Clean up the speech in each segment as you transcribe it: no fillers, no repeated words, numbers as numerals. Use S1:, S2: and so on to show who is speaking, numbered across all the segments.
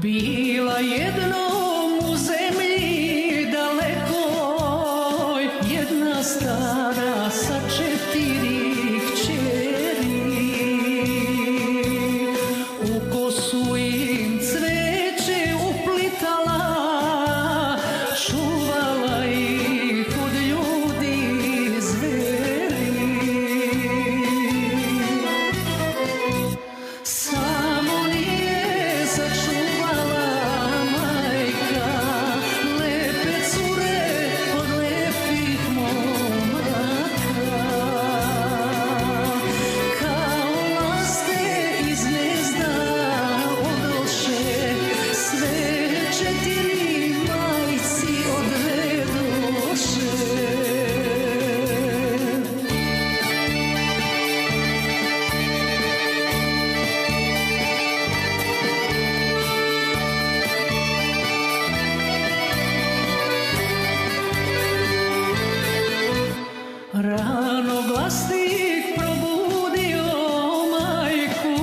S1: Bila jednom u zemlji dalekoj jedna stara sa 4 kćeri. U kosu im cveće uplitala, čuvala ih od ljudi i zveri. Samo nije sačuvala majka lepe cure od lepih momaka. Kao laste iz gnezda odoše sve 4 majci odvedoše. Rano glasnik probudio majku,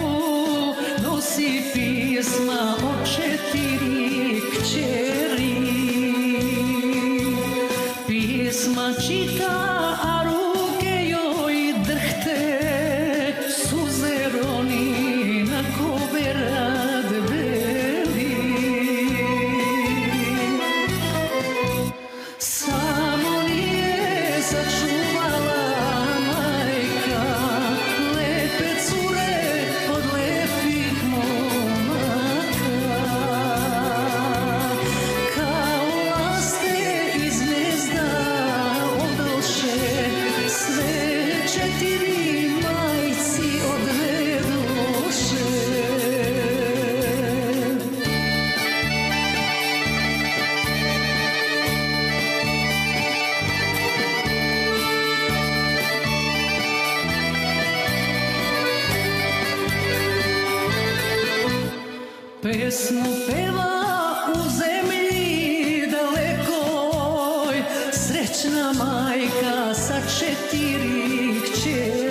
S1: nosi pisma od 4 kćeri. Pisma čita, a ruke joj drhte, suze roni na koberad beli. Samo nije sačuvala majka lepe cure od lepih momaka. Kao laste iz gnezda odoše sve 4 majci odvedoše. Pesmu peva u zemlji dalekoj srećna majka sa 4 kćeri.